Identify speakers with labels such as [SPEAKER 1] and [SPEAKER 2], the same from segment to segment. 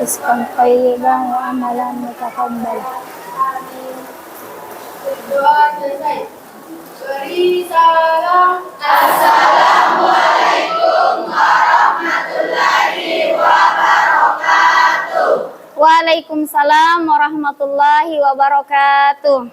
[SPEAKER 1] rizqan thayyiban wa amalan mutaqabbal.
[SPEAKER 2] Berdoa selesai. Beri salam. Assalamualaikum warahmatullahi wabarakatuh.
[SPEAKER 1] Waalaikumsalam warahmatullahi wabarakatuh.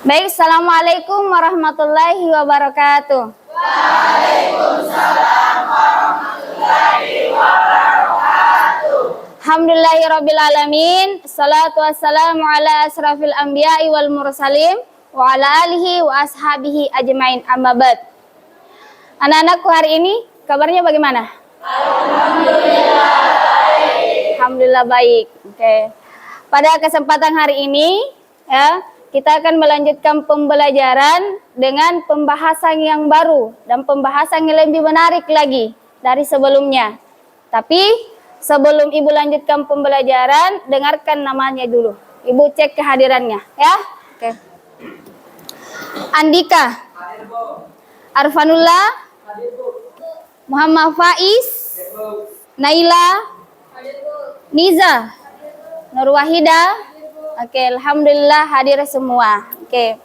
[SPEAKER 1] Baik, assalamualaikum warahmatullahi wabarakatuh.
[SPEAKER 2] Waalaikumsalam warahmatullahi wabarakatuh.
[SPEAKER 1] Alhamdulillahirabbil alamin. Salatu wassalamu ala asrafil anbiya'i wal mursalin wa ala alihi wa ashabihi ajmain, amma ba'd. Anak-anakku, hari ini kabarnya bagaimana?
[SPEAKER 2] Alhamdulillah baik.
[SPEAKER 1] Alhamdulillah baik. Oke. Pada kesempatan hari ini ya, kita akan melanjutkan pembelajaran dengan pembahasan yang baru dan pembahasan yang lebih menarik lagi dari sebelumnya. Tapi sebelum Ibu lanjutkan pembelajaran, dengarkan namanya dulu. Ibu cek kehadirannya, ya. Oke. Andika, Arfanullah, Muhammad Faiz, Naila, Niza, Nur Wahida. Oke, alhamdulillah hadir semua. Oke.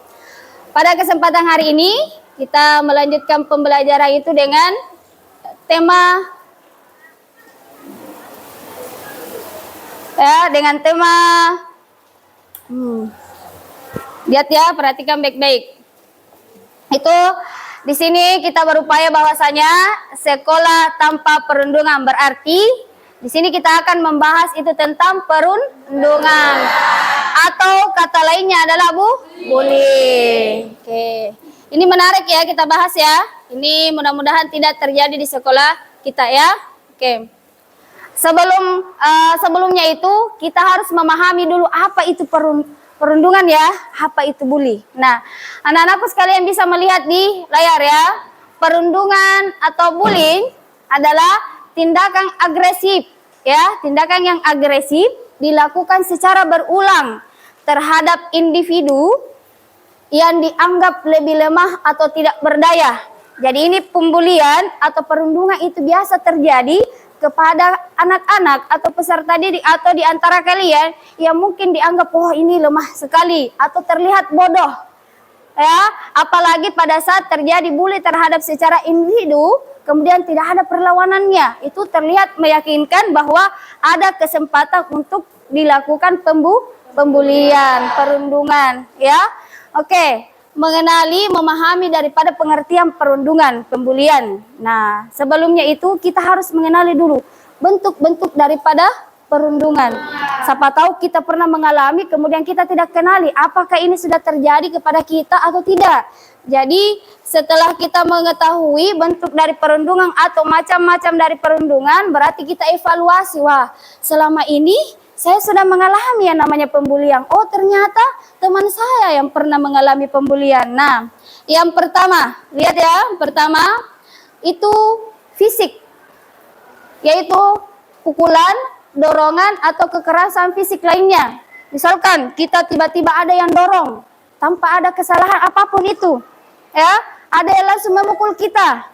[SPEAKER 1] Pada kesempatan hari ini kita melanjutkan pembelajaran itu dengan tema lihat ya, perhatikan baik-baik. Itu di sini kita berupaya bahwasanya sekolah tanpa perundungan, berarti di sini kita akan membahas itu tentang perundungan atau kata lainnya adalah bullying. Oke. Ini menarik ya kita bahas ya. Ini mudah-mudahan tidak terjadi di sekolah kita ya. Oke. Sebelumnya itu kita harus memahami dulu apa itu perundungan ya, apa itu bully. Nah, anak-anakku sekalian bisa melihat di layar ya. Perundungan atau bullying adalah tindakan agresif ya, tindakan yang agresif dilakukan secara berulang terhadap individu yang dianggap lebih lemah atau tidak berdaya. Jadi ini pembulian atau perundungan itu biasa terjadi kepada anak-anak atau peserta didik atau di antara kalian yang mungkin dianggap oh ini lemah sekali atau terlihat bodoh. Ya, apalagi pada saat terjadi bully terhadap secara individu, kemudian tidak ada perlawanannya, itu terlihat meyakinkan bahwa ada kesempatan untuk dilakukan pembulian, perundungan, ya. Oke, mengenali, memahami daripada pengertian perundungan, pembulian. Nah, sebelumnya itu kita harus mengenali dulu bentuk-bentuk daripada perundungan. Siapa tahu kita pernah mengalami, kemudian kita tidak kenali apakah ini sudah terjadi kepada kita atau tidak. Jadi setelah kita mengetahui bentuk dari perundungan atau macam-macam dari perundungan, berarti kita evaluasi, wah selama ini saya sudah mengalami yang namanya pembulian. Oh ternyata teman saya yang pernah mengalami pembulian. Nah, yang pertama, lihat ya, pertama itu fisik, yaitu pukulan, dorongan atau kekerasan fisik lainnya. Misalkan kita tiba-tiba ada yang dorong tanpa ada kesalahan apapun itu, ya, ada yang langsung memukul kita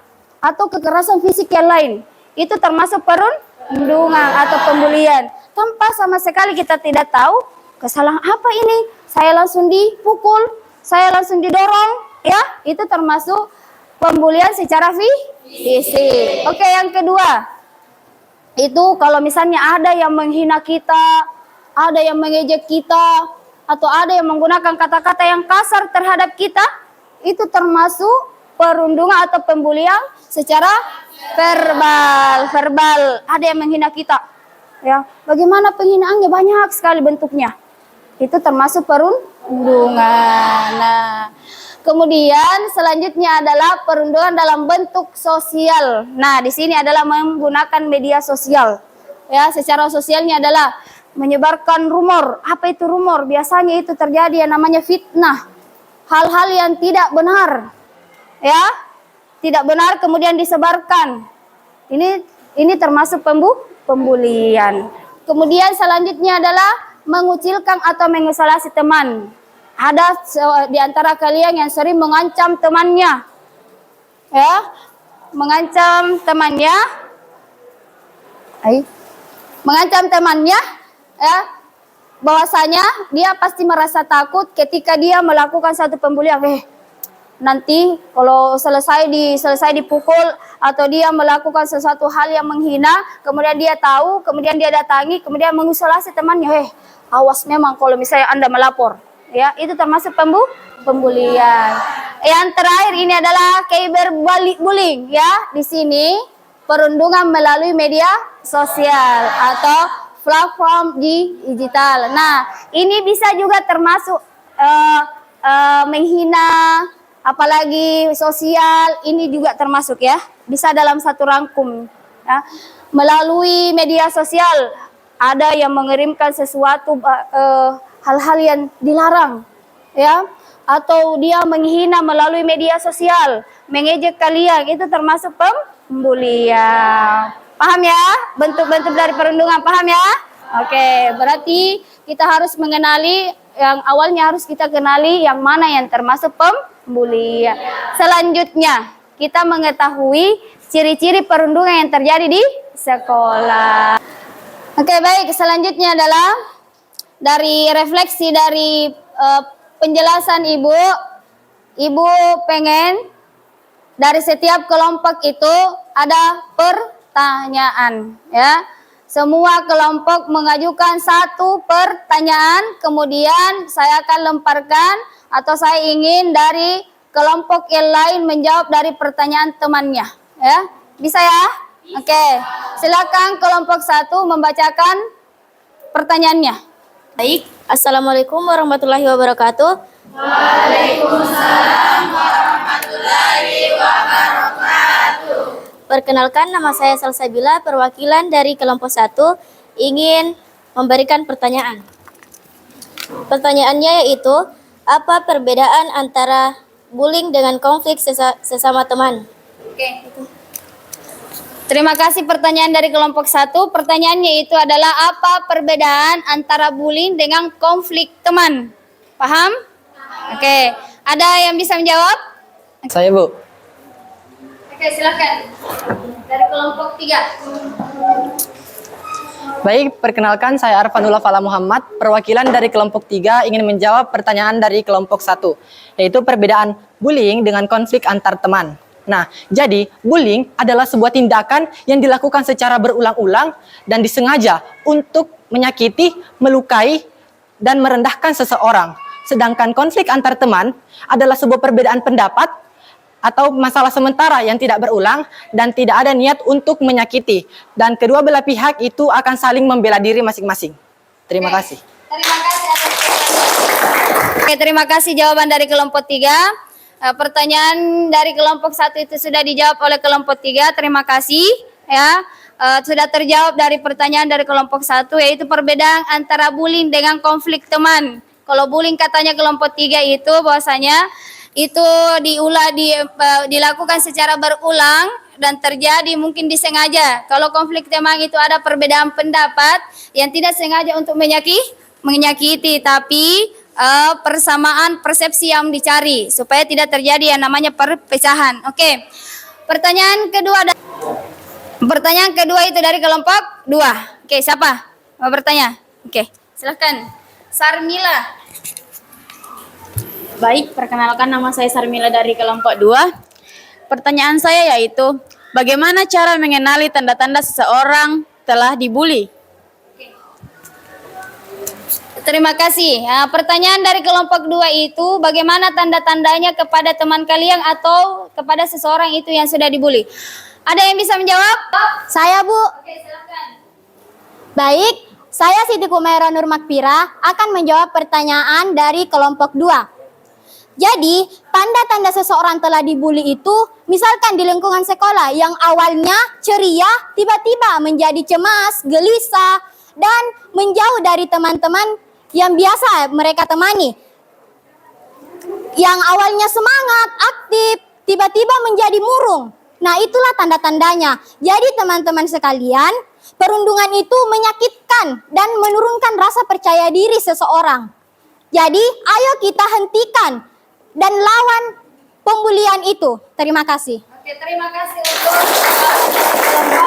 [SPEAKER 1] atau kekerasan fisik yang lain, itu termasuk perundungan atau pembulian tanpa sama sekali kita tidak tahu kesalahan apa ini. Saya langsung dipukul, saya langsung didorong, ya, itu termasuk pembulian secara fisik. Oke, yang kedua itu kalau misalnya ada yang menghina kita, ada yang mengejek kita, atau ada yang menggunakan kata-kata yang kasar terhadap kita, itu termasuk perundungan atau pembulian secara verbal. Ada yang menghina kita, ya. Bagaimana penghinaannya? Banyak sekali bentuknya. Itu termasuk perundungan. Nah, kemudian selanjutnya adalah perundungan dalam bentuk sosial. Nah, di sini adalah menggunakan media sosial. Ya, secara sosialnya adalah menyebarkan rumor. Apa itu rumor? Biasanya itu terjadi yang namanya fitnah. Hal-hal yang tidak benar. Ya, tidak benar kemudian disebarkan. Ini termasuk pembulian. Kemudian selanjutnya adalah mengucilkan atau mengisolasi teman. Ada di antara kalian yang sering mengancam temannya, ya, mengancam temannya mengancam temannya, ya, bahwasanya dia pasti merasa takut ketika dia melakukan satu pembulian. Nanti kalau selesai dipukul atau dia melakukan sesuatu hal yang menghina, kemudian dia tahu, kemudian dia datangi, kemudian mengisolasi temannya. Awas memang kalau misalnya Anda melapor, ya, itu termasuk pembulian. Yang terakhir ini adalah cyberbullying, ya. Di sini perundungan melalui media sosial atau platform digital. Nah, ini bisa juga termasuk menghina, apalagi sosial, ini juga termasuk, ya, bisa dalam satu rangkum, ya. Melalui media sosial ada yang mengirimkan sesuatu hal-hal yang dilarang, ya, atau dia menghina melalui media sosial, mengejek kalian, itu termasuk pembulian. Paham ya? Bentuk-bentuk dari perundungan, paham ya? Oke, berarti kita harus mengenali, yang awalnya harus kita kenali yang mana yang termasuk pembulian. Selanjutnya, kita mengetahui ciri-ciri perundungan yang terjadi di sekolah. Oke, baik. Selanjutnya adalah dari refleksi dari penjelasan Ibu. Ibu pengen dari setiap kelompok itu ada pertanyaan, ya. Semua kelompok mengajukan satu pertanyaan, kemudian saya akan lemparkan atau saya ingin dari kelompok yang lain menjawab dari pertanyaan temannya, ya. Bisa ya? Oke. Silakan kelompok 1 membacakan pertanyaannya.
[SPEAKER 3] Baik, Assalamualaikum warahmatullahi wabarakatuh.
[SPEAKER 2] Waalaikumsalam warahmatullahi wabarakatuh.
[SPEAKER 3] Perkenalkan, nama saya Salsabila, perwakilan dari kelompok 1, ingin memberikan pertanyaan. Pertanyaannya yaitu, apa perbedaan antara bullying dengan konflik sesama teman?
[SPEAKER 1] Oke. Terima kasih pertanyaan dari kelompok 1. Pertanyaannya itu adalah apa perbedaan antara bullying dengan konflik teman? Paham? Oke. Ada yang bisa menjawab?
[SPEAKER 4] Saya, Bu.
[SPEAKER 1] Oke, silakan. Dari kelompok 3.
[SPEAKER 4] Baik, perkenalkan saya Arfanullah Fala Muhammad, perwakilan dari kelompok 3 ingin menjawab pertanyaan dari kelompok 1, yaitu perbedaan bullying dengan konflik antar teman. Nah, jadi bullying adalah sebuah tindakan yang dilakukan secara berulang-ulang dan disengaja untuk menyakiti, melukai, dan merendahkan seseorang. Sedangkan konflik antar teman adalah sebuah perbedaan pendapat atau masalah sementara yang tidak berulang dan tidak ada niat untuk menyakiti. Dan kedua belah pihak itu akan saling membela diri masing-masing. Terima kasih.
[SPEAKER 1] Terima kasih atas pertanyaan. Oke, terima kasih jawaban dari kelompok 3. Pertanyaan dari kelompok 1 itu sudah dijawab oleh kelompok 3. Terima kasih, ya. Sudah terjawab dari pertanyaan dari kelompok 1, yaitu perbedaan antara bullying dengan konflik teman. Kalau bullying katanya kelompok 3 itu bahwasanya itu dilakukan secara berulang dan terjadi mungkin disengaja. Kalau konflik teman itu ada perbedaan pendapat yang tidak sengaja untuk menyakiti, tapi persamaan persepsi yang dicari supaya tidak terjadi yang namanya perpecahan. Oke. Pertanyaan kedua itu dari kelompok 2. Oke, siapa mau bertanya? Oke, silakan. Sarmila.
[SPEAKER 5] Baik, perkenalkan, nama saya Sarmila dari kelompok 2. Pertanyaan saya yaitu, bagaimana cara mengenali tanda-tanda seseorang telah dibully?
[SPEAKER 1] Terima kasih. Pertanyaan dari kelompok 2 itu, bagaimana tanda-tandanya kepada teman kalian atau kepada seseorang itu yang sudah dibully? Ada yang bisa menjawab?
[SPEAKER 6] Saya, Bu.
[SPEAKER 1] Oke, silakan.
[SPEAKER 6] Baik, saya Siti Kumaira Nur Makpira akan menjawab pertanyaan dari kelompok 2. Jadi, tanda-tanda seseorang telah dibully itu, misalkan di lingkungan sekolah yang awalnya ceria, tiba-tiba menjadi cemas, gelisah, dan menjauh dari teman-teman yang biasa mereka temani. Yang awalnya semangat, aktif, tiba-tiba menjadi murung. Nah, itulah tanda-tandanya. Jadi teman-teman sekalian, perundungan itu menyakitkan dan menurunkan rasa percaya diri seseorang. Jadi, ayo kita hentikan dan lawan pembulian itu. Terima kasih.
[SPEAKER 1] Oke, terima kasih untuk kelompok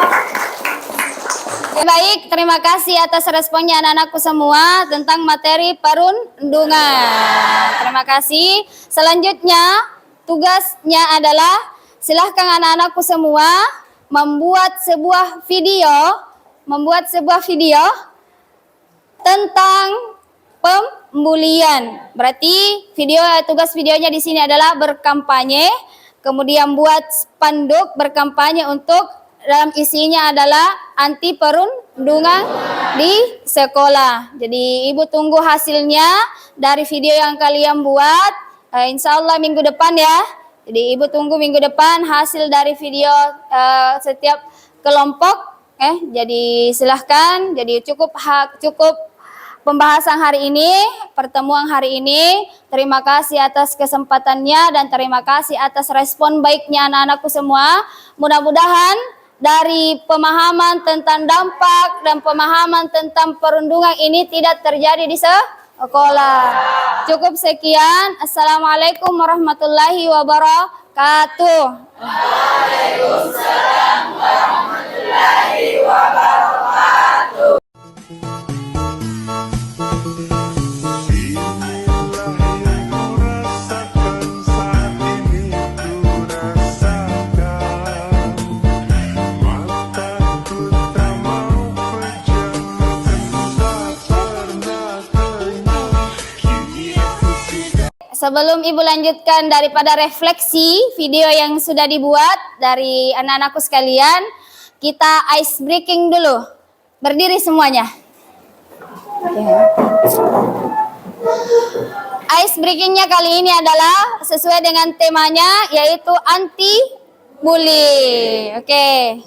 [SPEAKER 1] Baik, terima kasih atas responnya anak-anakku semua tentang materi perundungan. Terima kasih. Selanjutnya, tugasnya adalah silahkan anak-anakku semua membuat sebuah video tentang pembulian. Berarti tugas videonya di sini adalah berkampanye, kemudian buat spanduk berkampanye untuk dalam isinya adalah anti perundungan di sekolah. Jadi ibu tunggu hasilnya dari video yang kalian buat. Insya Allah minggu depan ya. Jadi ibu tunggu minggu depan hasil dari video setiap kelompok. Jadi silahkan. Jadi cukup pembahasan hari ini, pertemuan hari ini. Terima kasih atas kesempatannya dan terima kasih atas respon baiknya anak-anakku semua. Mudah-mudahan dari pemahaman tentang dampak dan pemahaman tentang perundungan ini tidak terjadi di sekolah. Cukup sekian. Assalamualaikum warahmatullahi wabarakatuh.
[SPEAKER 2] Waalaikumsalam warahmatullahi wabarakatuh.
[SPEAKER 1] Sebelum ibu lanjutkan daripada refleksi video yang sudah dibuat dari anak-anakku sekalian, kita ice breaking dulu. Berdiri semuanya. Ice breakingnya kali ini adalah sesuai dengan temanya, yaitu anti bully. Oke.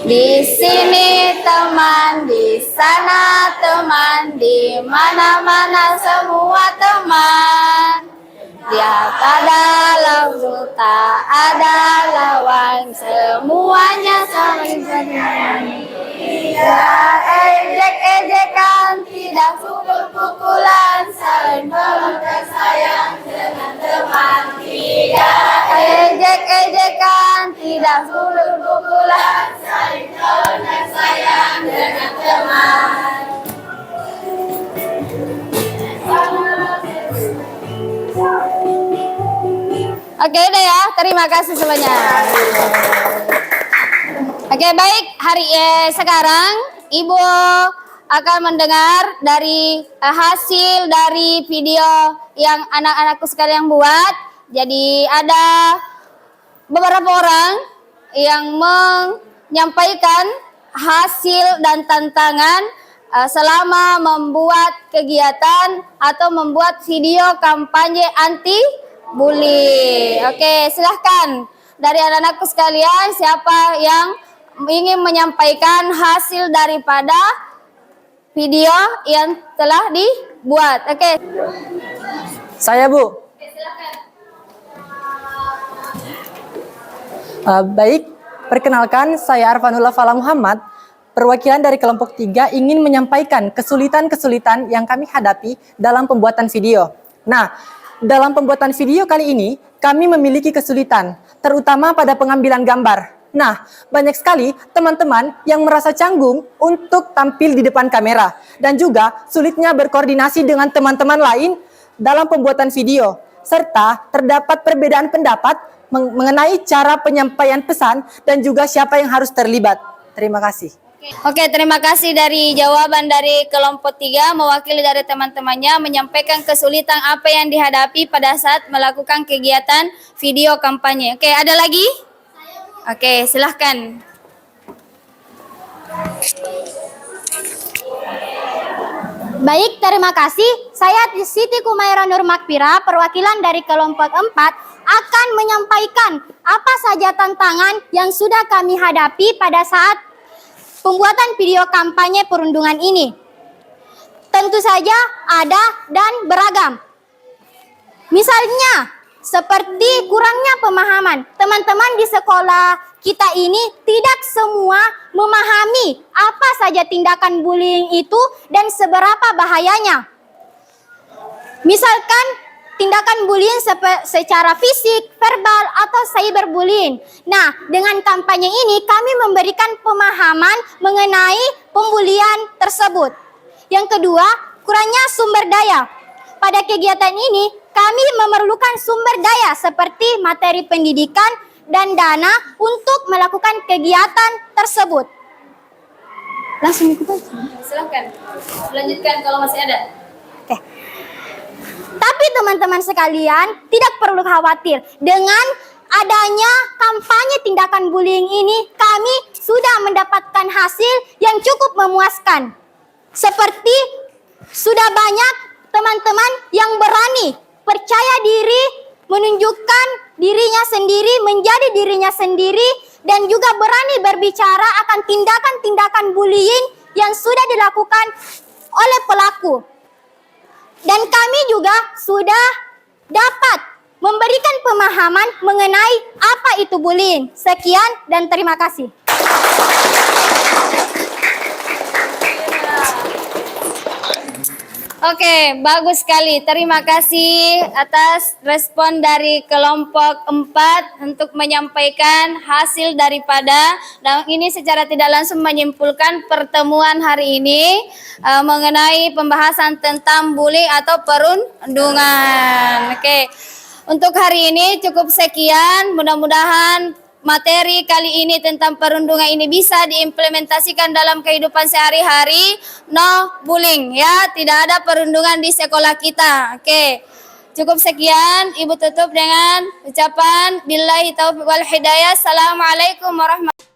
[SPEAKER 1] Di sini teman, di sana teman, di mana-mana semua teman. Dia tak dalam tak ada lawan, semuanya saling menyayangi. Tidak ejek-ejekan, tidak pukul-pukulan, saling peluk dan sayang dengan teman. Tidak ejek-ejekan, tidak pukul-pukulan, saling peluk dan sayang dengan teman. Oke udah ya, terima kasih semuanya. Oke baik, sekarang Ibu akan mendengar dari hasil dari video yang anak-anakku sekalian buat. Jadi ada beberapa orang yang menyampaikan hasil dan tantangan selama membuat kegiatan atau membuat video kampanye anti bully. Oke, silahkan dari anak-anakku sekalian siapa yang ingin menyampaikan hasil daripada video yang telah dibuat. Oke.
[SPEAKER 4] Saya Bu. Baik, perkenalkan saya Arfanullah Fala Muhammad, perwakilan dari kelompok 3 ingin menyampaikan kesulitan-kesulitan yang kami hadapi dalam pembuatan video. Nah, dalam pembuatan video kali ini kami memiliki kesulitan, terutama pada pengambilan gambar. Nah, banyak sekali teman-teman yang merasa canggung untuk tampil di depan kamera dan juga sulitnya berkoordinasi dengan teman-teman lain dalam pembuatan video, serta terdapat perbedaan pendapat mengenai cara penyampaian pesan dan juga siapa yang harus terlibat. Terima kasih.
[SPEAKER 1] Oke, terima kasih dari jawaban dari kelompok 3 mewakili dari teman-temannya menyampaikan kesulitan apa yang dihadapi pada saat melakukan kegiatan video kampanye. Oke, ada lagi? Oke, silahkan.
[SPEAKER 6] Baik, terima kasih. Saya Siti Kumaira Nur Makpira, perwakilan dari kelompok 4, akan menyampaikan apa saja tantangan yang sudah kami hadapi pada saat pembuatan video kampanye perundungan ini. Tentu saja ada dan beragam. Misalnya, seperti kurangnya pemahaman. Teman-teman di sekolah kita ini tidak semua memahami apa saja tindakan bullying itu dan seberapa bahayanya. Misalkan tindakan bullying secara fisik, verbal, atau cyberbullying. Nah, dengan kampanye ini kami memberikan pemahaman mengenai pembulian tersebut. Yang kedua, kurangnya sumber daya. Pada kegiatan ini, kami memerlukan sumber daya seperti materi pendidikan dan dana untuk melakukan kegiatan tersebut. Langsung ikut aja.
[SPEAKER 1] Silahkan, lanjutkan kalau masih ada.
[SPEAKER 6] Oke. Tapi teman-teman sekalian, tidak perlu khawatir. Dengan adanya kampanye tindakan bullying ini, kami sudah mendapatkan hasil yang cukup memuaskan. Seperti sudah banyak teman-teman yang berani, percaya diri, menunjukkan dirinya sendiri, menjadi dirinya sendiri, dan juga berani berbicara akan tindakan-tindakan bullying yang sudah dilakukan oleh pelaku. Dan kami juga sudah dapat memberikan pemahaman mengenai apa itu bullying. Sekian dan terima kasih.
[SPEAKER 1] Oke, bagus sekali. Terima kasih atas respon dari kelompok 4 untuk menyampaikan hasil daripada, dan ini secara tidak langsung menyimpulkan pertemuan hari ini mengenai pembahasan tentang bullying atau perundungan. Oke, untuk hari ini cukup sekian. Mudah-mudahan materi kali ini tentang perundungan ini bisa diimplementasikan dalam kehidupan sehari-hari. No bullying ya, tidak ada perundungan di sekolah kita. Oke, cukup sekian. Ibu tutup dengan ucapan billahi taufiq wal hidayah. Assalamualaikum warahmatullahi wabarakatuh.